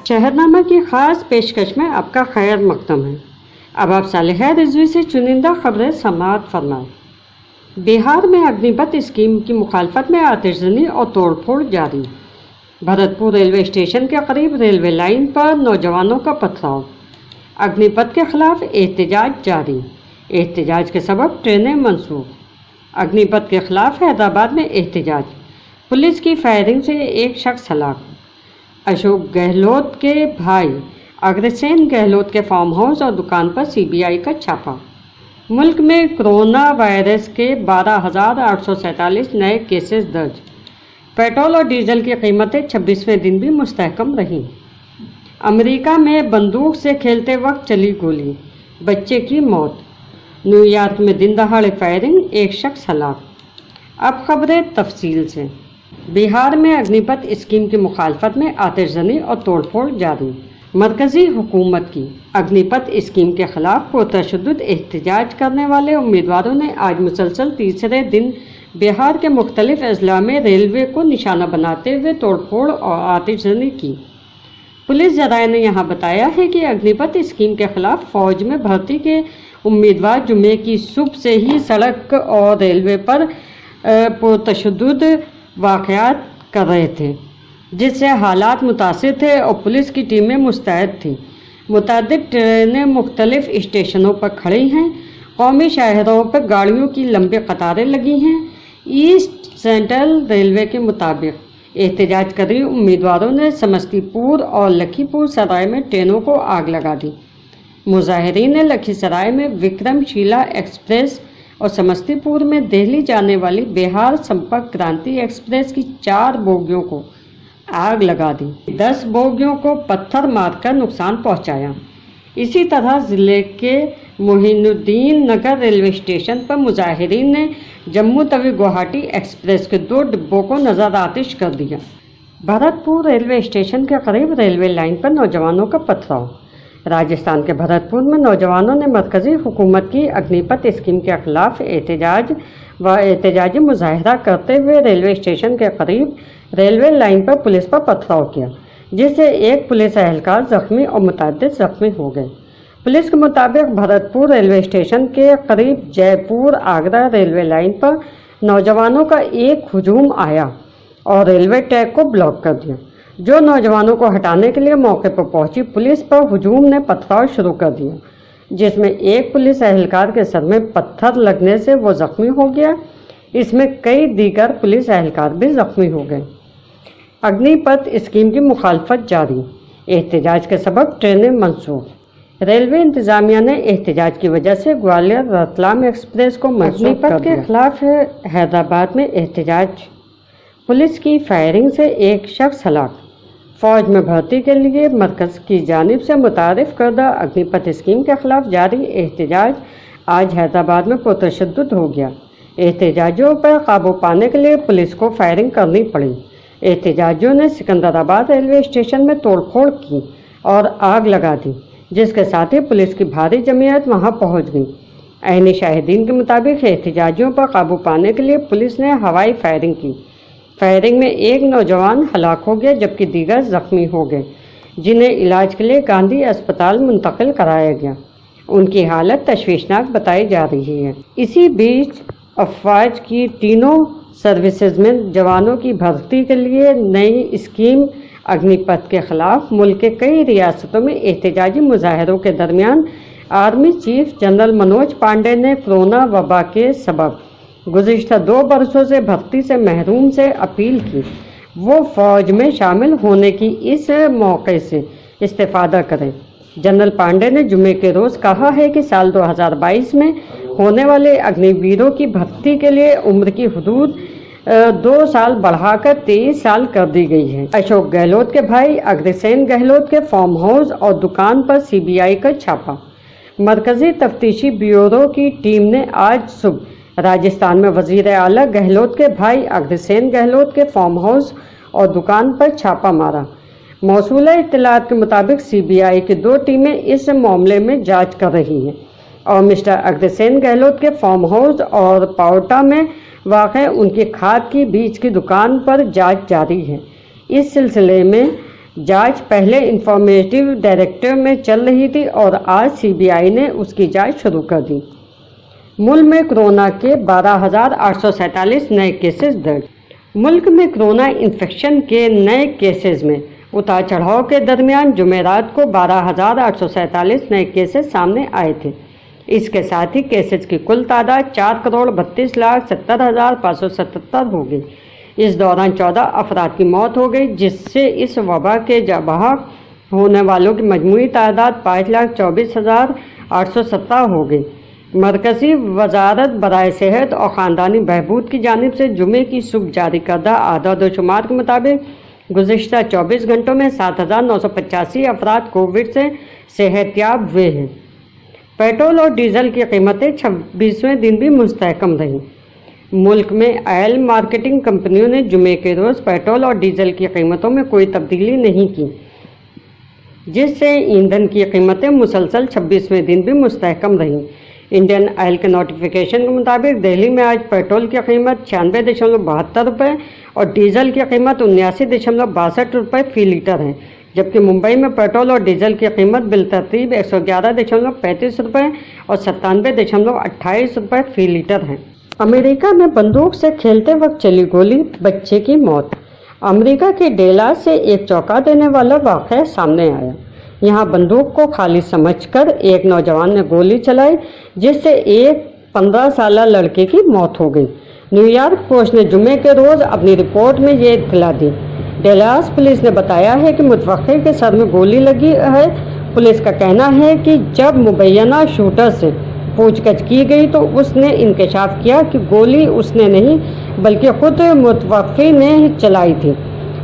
शहरनामा की खास पेशकश में आपका खैर मकदम है। अब आप सालिहा रिजवी से चुनिंदा खबरें समाअत फरमाएं। बिहार में अग्निपथ स्कीम की मुखालफत में आतिशज़नी और तोड़फोड़ जारी। भरतपुर रेलवे स्टेशन के करीब रेलवे लाइन पर नौजवानों का पथराव। अग्निपथ के खिलाफ एहतजाज जारी। एहतजाज के सबब ट्रेनें मनसूख। अग्निपथ के खिलाफ हैदराबाद में एहतजाज। पुलिस की फायरिंग से एक शख्स हलाक। अशोक गहलोत के भाई अग्रसेन गहलोत के फार्म हाउस और दुकान पर सीबीआई का छापा। मुल्क में कोरोना वायरस के 12,847 नए केसेस दर्ज। पेट्रोल और डीजल की कीमतें 26वें दिन भी मुस्तहकम रहीं। अमेरिका में बंदूक से खेलते वक्त चली गोली, बच्चे की मौत। न्यूयॉर्क में दिन दहाड़े फायरिंग, एक शख्स हलाक। अब खबरें तफसील से। बिहार में अग्निपथ स्कीम की मुखालफत में आतिशज़नी और तोड़फोड़ जारी। मरकज़ी हुकूमत की अग्निपथ स्कीम के खिलाफ पुरतशद्दुद एहतजाज करने वाले उम्मीदवारों ने आज मुसलसल तीसरे दिन बिहार के मुख्तलिफ अजला में रेलवे को निशाना बनाते हुए तोड़फोड़ और आतिशज़नी की। पुलिस ज़राए ने यहाँ बताया है कि अग्निपथ स्कीम के खिलाफ फ़ौज में भर्ती के उम्मीदवार जुमे की सुबह से ही सड़क और रेलवे पर पुरतशद्दुद वाक़यात कर रहे थे, जिससे हालात मुतासिर थे और पुलिस की टीमें मुस्तैद थीं। मुतअद्दिद ट्रेनें मुख्तलिफ स्टेशनों पर खड़ी हैं। कौमी शहरों पर गाड़ियों की लंबी कतारें लगी हैं। ईस्ट सेंट्रल रेलवे के मुताबिक एहतजाजकारी उम्मीदवारों ने समस्तीपुर और लखीमपुर सराय में ट्रेनों को आग लगा दी। मुजाहिरीन ने लखीसराय में विक्रमशिला एक्सप्रेस और समस्तीपुर में दिल्ली जाने वाली बिहार संपर्क क्रांति एक्सप्रेस की 4 बोगियों को आग लगा दी। 10 बोगियों को पत्थर मारकर नुकसान पहुंचाया। इसी तरह ज़िले के मोहिनुद्दीन नगर रेलवे स्टेशन पर मुजाहिरीन ने जम्मू तवी गुवाहाटी एक्सप्रेस के 2 डिब्बों को नज़र आतिश कर दिया। भरतपुर रेलवे स्टेशन के करीब रेलवे लाइन पर नौजवानों का पथराव। राजस्थान के भरतपुर में नौजवानों ने मरकज़ी हुकूमत की अग्निपथ स्कीम के खिलाफ एहतजाजी मुजाहरा करते हुए रेलवे स्टेशन के करीब रेलवे लाइन पर पुलिस पर पथराव किया, जिससे एक पुलिस एहलकार जख्मी और मुतअद्दिद जख्मी हो गए। पुलिस के मुताबिक भरतपुर रेलवे स्टेशन के करीब जयपुर आगरा रेलवे लाइन पर नौजवानों का एक हुजूम आया और रेलवे ट्रैक को ब्लॉक कर दिया। जो नौजवानों को हटाने के लिए मौके पर पहुंची पुलिस पर हुजूम ने पथराव शुरू कर दिया, जिसमें एक पुलिस एहलकार के सर में पत्थर लगने से वो जख्मी हो गया। इसमें कई दीगर पुलिस एहलकार भी जख्मी हो गए। अग्निपथ स्कीम की मुखालफत जारी। एहतजाज के सबब ट्रेनें मनसूख। रेलवे इंतजामिया ने एहतजाज की वजह से ग्वालियर रतलाम एक्सप्रेस को मनसूख कर दिया। अग्निपथ के खिलाफ हैदराबाद में एहतजाज। पुलिस की फायरिंग से एक शख्स हलाक। फ़ौज में भर्ती के लिए मरकज़ की जानिब से मुतारिफ़ करदा अग्निपथ स्कीम के खिलाफ जारी एहतजाज आज हैदराबाद में पुरतशद्दुद हो गया। एहतजाजियों पर काबू पाने के लिए पुलिस को फायरिंग करनी पड़ी। एहतजाजियों ने सिकंदराबाद रेलवे स्टेशन में तोड़फोड़ की और आग लगा दी, जिसके साथ ही पुलिस की भारी जमीयत वहां पहुंच गई। ऐनी शाहिदीन के मुताबिक एहतजाजियों पर काबू पाने के लिए पुलिस ने हवाई फायरिंग की। फायरिंग में एक नौजवान हलाक हो गया जबकि दीगर जख्मी हो गए, जिन्हें इलाज के लिए गांधी अस्पताल मुंतकिल कराया गया। उनकी हालत तशवीशनाक बताई जा रही है। इसी बीच अफवाज की तीनों सर्विसेज में जवानों की भर्ती के लिए नई स्कीम अग्निपथ के खिलाफ मुल्क के कई रियासतों में एहतजाजी मुजाहरों के दरमियान army chief general Manoj Pande ने कोरोना वबा के सबब गुज़िश्ता 2 बरसों से भर्ती से महरूम से अपील की वो फ़ौज में शामिल होने की इस मौके से इस्तेफ़ादा करें। जनरल पांडे ने जुमे के रोज़ कहा है कि साल 2022 में होने वाले अग्निवीरों की भर्ती के लिए उम्र की हदूद 2 साल बढ़ाकर 23 साल कर दी गई है। अशोक गहलोत के भाई अग्रसेन गहलोत के फार्म हाउस और दुकान पर सीबीआई का छापा। मरकज़ी तफ्तीशी ब्यूरो की टीम ने आज सुबह राजस्थान में वज़ीर आला गहलोत के भाई अग्रसेन गहलोत के फार्म हाउस और दुकान पर छापा मारा। मौसूला इत्तलात के मुताबिक सीबीआई की 2 टीमें इस मामले में जांच कर रही हैं और मिस्टर अग्रसेन गहलोत के फार्म हाउस और पावटा में वाक़ उनकी खाद की बीज की दुकान पर जांच जारी है। इस सिलसिले में जांच पहले इंफॉर्मेटिव डायरेक्टिव में चल रही थी और आज सीबीआई ने उसकी जांच शुरू कर दी। मुल्क में कोरोना के 12,847 नए केसेस दर्ज। मुल्क में कोरोना इन्फेक्शन के नए केसेस में उतार चढ़ाव के दरमियान जुमेरात को 12,847 नए केसेस सामने आए थे। इसके साथ ही केसेस की कुल तादाद 4,32,70,577 हो गई। इस दौरान 14 अफराद की मौत हो गई, जिससे इस वबा के जबाह होने वालों की मजमूई तादाद 5,24,817 हो गई। मरकज़ी वजारत बराए सेहत और ख़ानदानी बहबूद की जानिब से जुमे की सुबह जारी करदा आदाद-ओ-शुमार के मुताबिक गुज़िश्ता 24 घंटों में 7,985 अफराद कोविड से सेहतयाब हुए हैं। पेट्रोल और डीजल की कीमतें 26वें दिन भी मुस्तहकम रहीं। मुल्क में ऑयल मार्केटिंग कंपनियों ने जुमे के रोज़ पेट्रोल और डीजल की कीमतों में कोई तब्दीली नहीं की, जिससे ईंधन की कीमतें मुसलसल 26वें दिन भी मुस्तहकम रहीं। इंडियन ऑयल के नोटिफिकेशन के मुताबिक दिल्ली में आज पेट्रोल की कीमत 96.72 रुपये और डीजल की कीमत 79.62 रुपये फ़ी लीटर है, जबकि मुंबई में पेट्रोल और डीजल की कीमत बिलतरतीब 111.35 रुपये और 97.28 रुपये फ़ी लीटर है। अमेरिका में बंदूक से खेलते वक्त चली गोली, बच्चे की मौत। अमेरिका के डेलास से एक चौंका देने वाला वाक़या सामने आया। यहाँ बंदूक को खाली समझकर एक नौजवान ने गोली चलाई, जिससे एक 15 साल लड़के की मौत हो गई। न्यूयॉर्क पोस्ट ने जुमे के रोज़ अपनी रिपोर्ट में ये इत्तला दी। डेलास पुलिस ने बताया है कि मुतवक्किल के सर में गोली लगी है। पुलिस का कहना है कि जब मुबैना शूटर से पूछताछ की गई तो उसने इंकशाफ किया कि गोली उसने नहीं बल्कि खुद मुतवक्किल ने चलाई थी।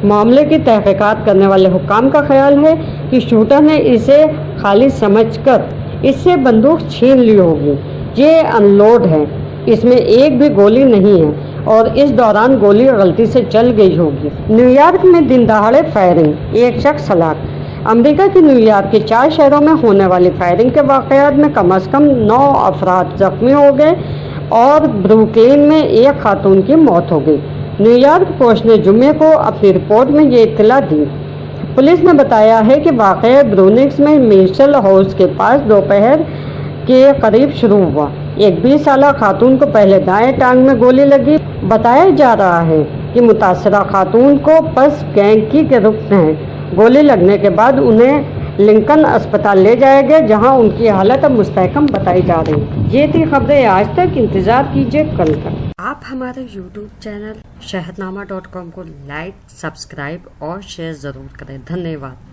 मामले की तहकीकात करने वाले हुक्काम का ख्याल है कि शूटर ने इसे खाली समझकर इससे बंदूक छीन ली होगी। ये अनलोड है, इसमें एक भी गोली नहीं है और इस दौरान गोली गलती से चल गई होगी। न्यूयॉर्क में दिन दहाड़े फायरिंग, एक शख्स हलाक। अमेरिका के न्यूयॉर्क के 4 शहरों में होने वाली फायरिंग के वाक़यात में कम से कम 9 अफराद जख्मी हो गए और ब्रुकलिन में एक खातून की मौत हो गई। न्यूयॉर्क पोस्ट ने जुमे को अपनी रिपोर्ट में ये इत्तला दी। पुलिस ने बताया है कि वाक़या ब्रूनिक्स में मिशेल हाउस के पास दोपहर के करीब शुरू हुआ। एक 20 साल खातून को पहले दाएं टांग में गोली लगी। बताया जा रहा है कि मुतासरा खातून को पस गैंग की गिरफ्त है। गोली लगने के बाद उन्हें लिंकन अस्पताल ले जाया गया, जहां उनकी हालत अब मुस्तहकम बताई जा रही है। ये थी खबरें आज तक। इंतज़ार कीजिए कल तक। आप हमारे YouTube चैनल शहरनामा.com को लाइक, सब्सक्राइब और शेयर ज़रूर करें। धन्यवाद।